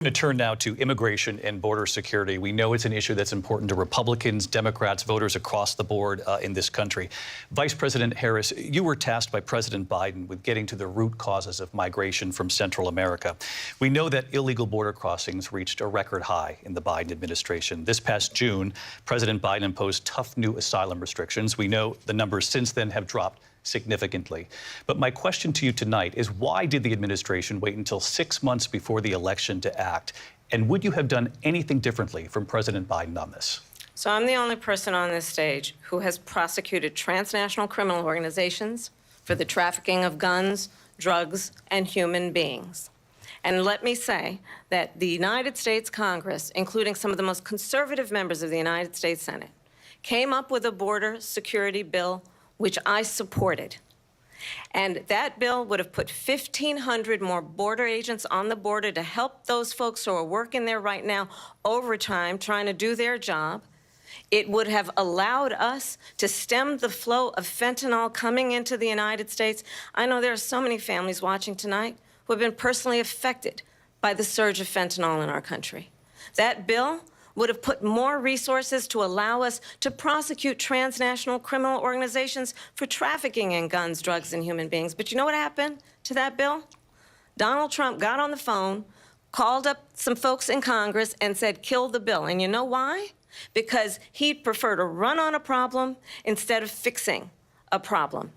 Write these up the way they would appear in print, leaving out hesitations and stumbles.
To turn now to immigration and border security. We know it's an issue that's important to Republicans, Democrats, voters across the board in this country. Vice President Harris, you were tasked by President Biden with getting to the root causes of migration from Central America. We know that illegal border crossings reached a record high in the Biden administration. This past June, President Biden imposed tough new asylum restrictions. We know the numbers since then have dropped significantly. But my question to you tonight is, why did the administration wait until 6 months before the election to act? And would you have done anything differently from President Biden on this? So I'm the only person on this stage who has prosecuted transnational criminal organizations for the trafficking of guns, drugs, and human beings. And let me say that the United States Congress, including some of the most conservative members of the United States Senate, came up with a border security bill which I supported. And that bill would have put 1,500 more border agents on the border to help those folks who are working there right now overtime trying to do their job. It would have allowed us to stem the flow of fentanyl coming into the United States. I know there are so many families watching tonight who have been personally affected by the surge of fentanyl in our country. That bill would have put more resources to allow us to prosecute transnational criminal organizations for trafficking in guns, drugs, and human beings. But you know what happened to that bill? Donald Trump got on the phone, called up some folks in Congress, and said, kill the bill. And you know why? Because he'd prefer to run on a problem instead of fixing a problem.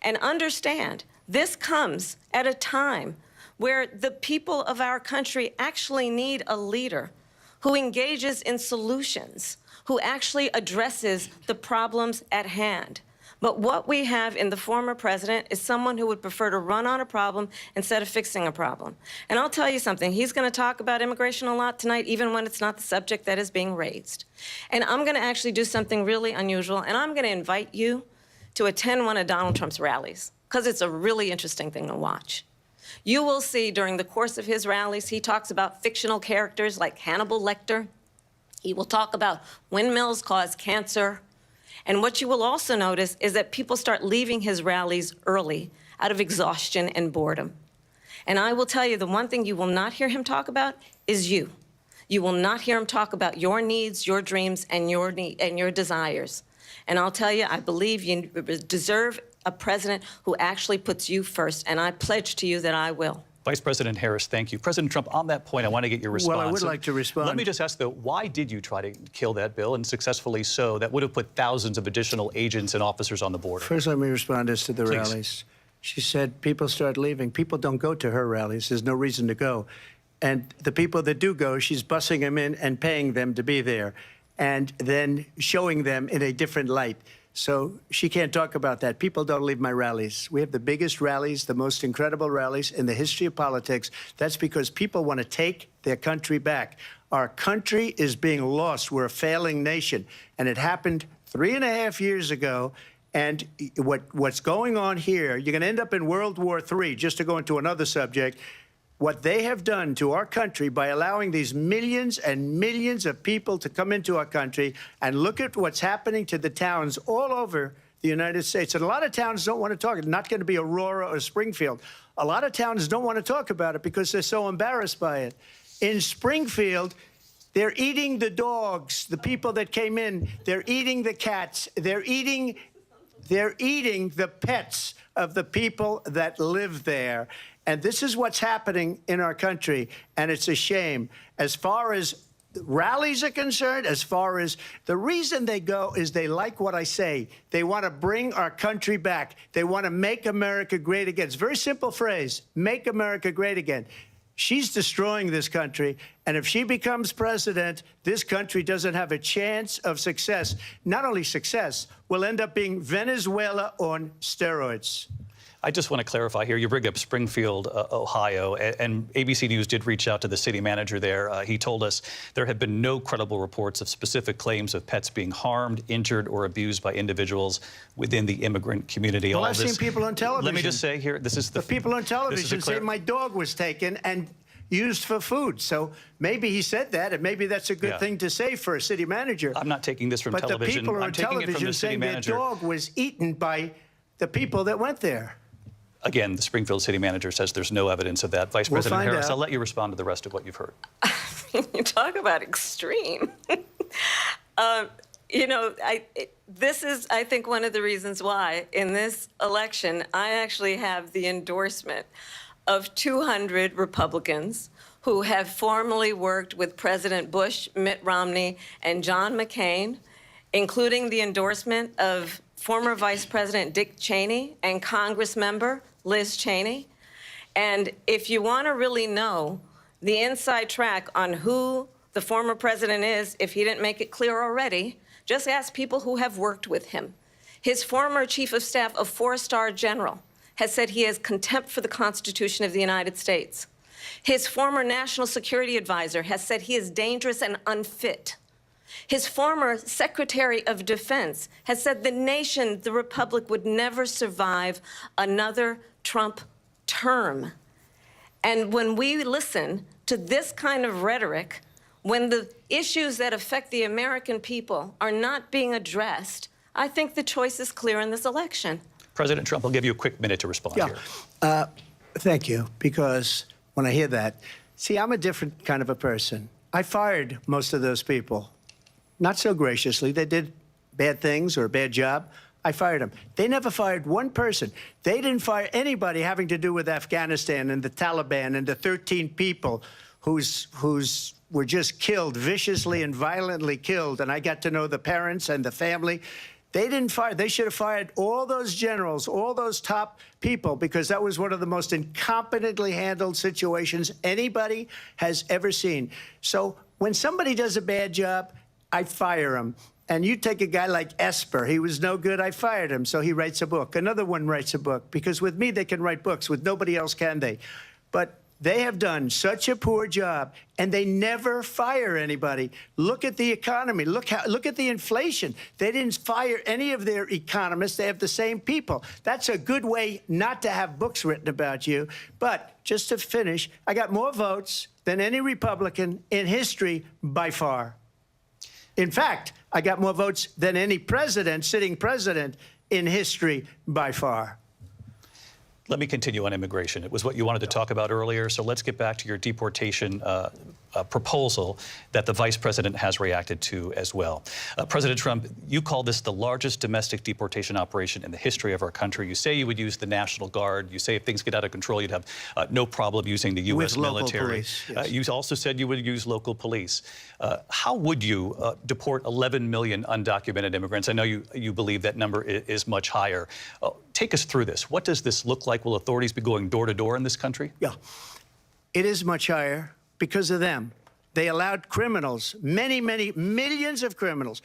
And understand, this comes at a time where the people of our country actually need a leader who engages in solutions, who actually addresses the problems at hand. But what we have in the former president is someone who would prefer to run on a problem instead of fixing a problem. And I'll tell you something, he's gonna talk about immigration a lot tonight, even when it's not the subject that is being raised. And I'm gonna actually do something really unusual, and I'm gonna invite you to attend one of Donald Trump's rallies, because it's a really interesting thing to watch. You will see during the course of his rallies, he talks about fictional characters like Hannibal Lecter. He will talk about windmills cause cancer. And what you will also notice is that people start leaving his rallies early out of exhaustion and boredom. And I will tell you, the one thing you will not hear him talk about is you. You will not hear him talk about your needs, your dreams, and your desires. And I'll tell you, I believe you deserve a president who actually puts you first, and I pledge to you that I will. Vice President Harris, thank you. President Trump, on that point, I want to get your response. Well, I would like to respond. Let me just ask, though, why did you try to kill that bill, and successfully so? That would have put thousands of additional agents and officers on the border. First, let me respond as to the Please. rallies. She said people start leaving. People don't go to her rallies. There's no reason to go. And the people that do go, she's bussing them in and paying them to be there, and then showing them in a different light. So she can't talk about that. People don't leave my rallies. We have the biggest rallies, the most incredible rallies in the history of politics. That's because people want to take their country back. Our country is being lost. We're a failing nation. And it happened 3.5 years ago. And what's going on here, you're going to end up in World War III, just to go into another subject. What they have done to our country by allowing these millions and millions of people to come into our country, and look at what's happening to the towns all over the United States. And a lot of towns don't want to talk. It's not going to be Aurora or Springfield. A lot of towns don't want to talk about it because they're so embarrassed by it. In Springfield, they're eating the dogs, the people that came in. They're eating the cats. They're eating the pets of the people that live there. And this is what's happening in our country, and it's a shame. As far as rallies are concerned, as far as the reason they go is they like what I say. They want to bring our country back. They want to make America great again. It's a very simple phrase, make America great again. She's destroying this country, and if she becomes president, this country doesn't have a chance of success. Not only success, we'll end up being Venezuela on steroids. I just want to clarify here. You bring up Springfield, Ohio, and ABC News did reach out to the city manager there. He told us there have been no credible reports of specific claims of pets being harmed, injured, or abused by individuals within the immigrant community. Well, I've seen people on television. Let me just say here, this is the people on television say my dog was taken and used for food. So maybe he said that, and maybe that's a good thing to say for a city manager. I'm not taking this from television. But the people on television saying their dog was eaten by the people that went there. Again, the Springfield city manager says there's no evidence of that. Vice We'll President find Harris, out. I'll let you respond to the rest of what you've heard. You talk about extreme. You know, this is, I think, one of the reasons why in this election I actually have the endorsement of 200 Republicans who have formerly worked with President Bush, Mitt Romney, and John McCain, including the endorsement of former Vice President Dick Cheney and Congress member Liz Cheney. And if you want to really know the inside track on who the former president is, if he didn't make it clear already, just ask people who have worked with him. His former chief of staff, a four-star general, has said he has contempt for the Constitution of the United States. His former national security advisor has said he is dangerous and unfit. His former Secretary of Defense has said the nation, the Republic, would never survive another Trump term. And when we listen to this kind of rhetoric, when the issues that affect the American people are not being addressed, I think the choice is clear in this election. President Trump, I'll give you a quick minute to respond here. Thank you, because when I hear that, see, I'm a different kind of a person. I fired most of those people. Not so graciously. They did bad things or a bad job. I fired them. They never fired one person. They didn't fire anybody having to do with Afghanistan and the Taliban and the 13 people whose were just killed, viciously and violently killed. And I got to know the parents and the family. They didn't fire. They should have fired all those generals, all those top people, because that was one of the most incompetently handled situations anybody has ever seen. So when somebody does a bad job, I fire him. And you take a guy like Esper. He was no good. I fired him. So he writes a book. Another one writes a book. Because with me, they can write books. With nobody else can they. But they have done such a poor job, and they never fire anybody. Look at the economy. Look at the inflation. They didn't fire any of their economists. They have the same people. That's a good way not to have books written about you. But just to finish, I got more votes than any Republican in history by far. In fact, I got more votes than any president, sitting president, in history by far. Let me continue on immigration. It was what you wanted to talk about earlier, so let's get back to your deportation proposal that the vice president has reacted to as well. President Trump, you call this the largest domestic deportation operation in the history of our country. You say you would use the National Guard. You say if things get out of control, you'd have no problem using the U.S. military. Police, yes. You also said you would use local police. How would you deport 11 million undocumented immigrants? I know you believe that number is much higher. Take us through this. What does this look like? Will authorities be going door to door in this country? Yeah, it is much higher because of them. They allowed criminals, many millions of criminals.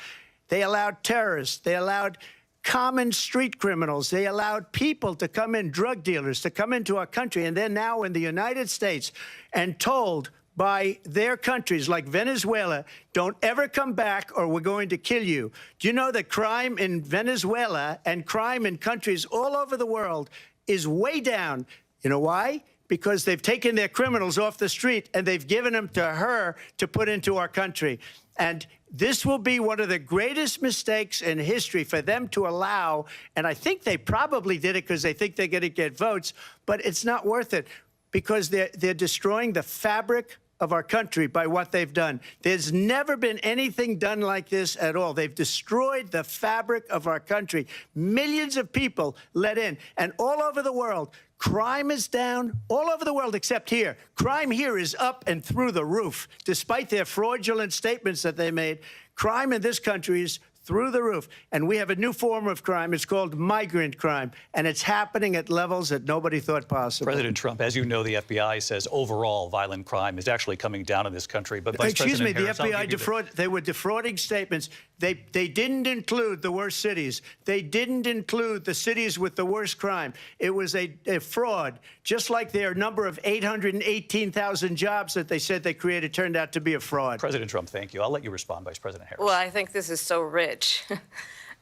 They allowed terrorists. They allowed common street criminals. They allowed people to come in, drug dealers, to come into our country. And they're now in the United States and told by their countries like Venezuela, don't ever come back or we're going to kill you. Do you know that crime in Venezuela and crime in countries all over the world is way down? You know why? Because they've taken their criminals off the street and they've given them to her to put into our country. And this will be one of the greatest mistakes in history for them to allow. And I think they probably did it because they think they're going to get votes, but it's not worth it because they're destroying the fabric of our country by what they've done. There's never been anything done like this at all. They've destroyed the fabric of our country. Millions of people let in. And all over the world, crime is down. All over the world except here. Crime here is up and through the roof. Despite their fraudulent statements that they made, crime in this country is through the roof. And we have a new form of crime. It's called migrant crime. And it's happening at levels that nobody thought possible. President Trump, as you know, the FBI says overall violent crime is actually coming down in this country. But Vice President Harris, the FBI they were defrauding statements. They didn't include the worst cities. They didn't include the cities with the worst crime. It was a fraud, just like their number of 818,000 jobs that they said they created turned out to be a fraud. President Trump, thank you. I'll let you respond, Vice President Harris. Well, I think this is so rich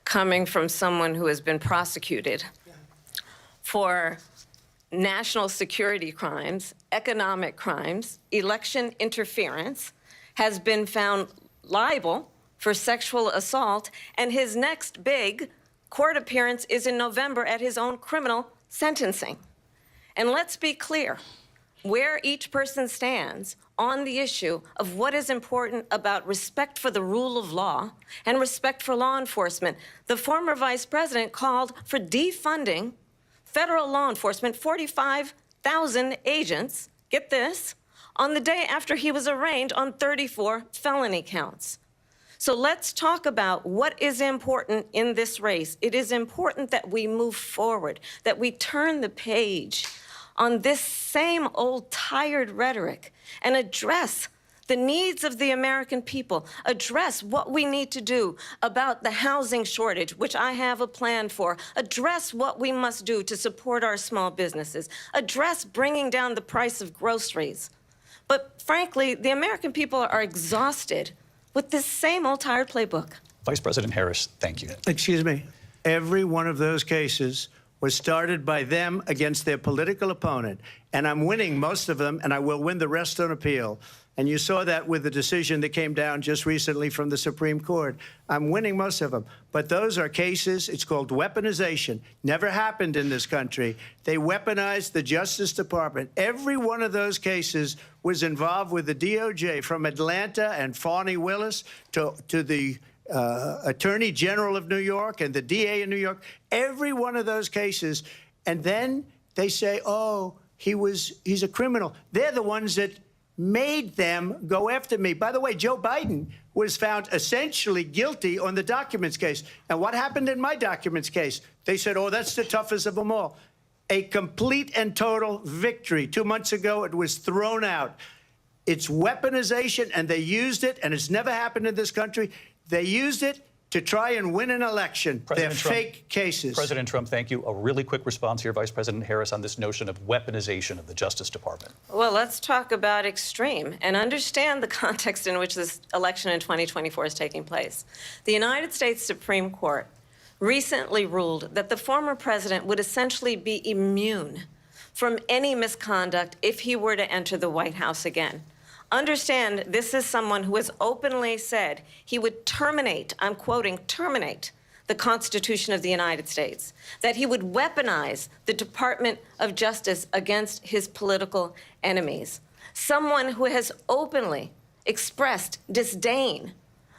coming from someone who has been prosecuted for national security crimes, economic crimes, election interference, has been found liable for sexual assault, and his next big court appearance is in November at his own criminal sentencing. And let's be clear where each person stands on the issue of what is important about respect for the rule of law and respect for law enforcement. The former vice president called for defunding federal law enforcement, 45,000 agents, get this, on the day after he was arraigned on 34 felony counts. So let's talk about what is important in this race. It is important that we move forward, that we turn the page on this same old tired rhetoric and address the needs of the American people, address what we need to do about the housing shortage, which I have a plan for, address what we must do to support our small businesses, address bringing down the price of groceries. But frankly, the American people are exhausted with this same old tired playbook. Vice President Harris, thank you. Excuse me. Every one of those cases was started by them against their political opponent. And I'm winning most of them, and I will win the rest on appeal. And you saw that with the decision that came down just recently from the Supreme Court. I'm winning most of them. But those are cases, it's called weaponization. Never happened in this country. They weaponized the Justice Department. Every one of those cases was involved with the DOJ, from Atlanta and Fani Willis to the Attorney General of New York and the DA in New York. Every one of those cases. And then they say, oh, he's a criminal. They're the ones that made them go after me. By the way, Joe Biden was found essentially guilty on the documents case. And what happened in my documents case? They said, oh, that's the toughest of them all. A complete and total victory. 2 months ago, it was thrown out. It's weaponization, and they used it, and it's never happened in this country. They used it to try and win an election. They're fake cases. President Trump, thank you. A really quick response here, Vice President Harris, on this notion of weaponization of the Justice Department. Well, let's talk about extreme and understand the context in which this election in 2024 is taking place. The United States Supreme Court recently ruled that the former president would essentially be immune from any misconduct if he were to enter the White House again. Understand, this is someone who has openly said he would terminate, I'm quoting, terminate the Constitution of the United States, that he would weaponize the Department of Justice against his political enemies. Someone who has openly expressed disdain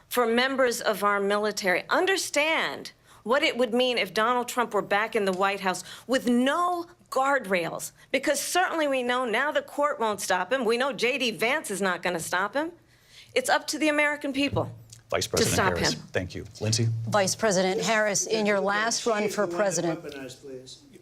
for members of our military. Understand what it would mean if Donald Trump were back in the White House with no guardrails, because certainly we know now the court won't stop him. We know J.D. Vance is not going to stop him. It's up to the American people Vice President to stop Harris, him. thank you. Lindsay? Vice President Harris, in your last run for president.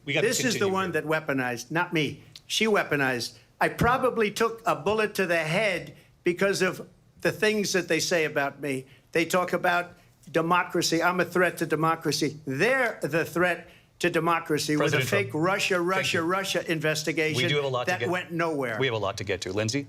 This is the one that weaponized, not me. She weaponized. I probably took a bullet to the head because of the things that they say about me. They talk about democracy. I'm a threat to democracy. They're the threat to democracy with a fake Russia investigation We do have a lot that to get. went nowhere. We have a lot to get to. Lindsay?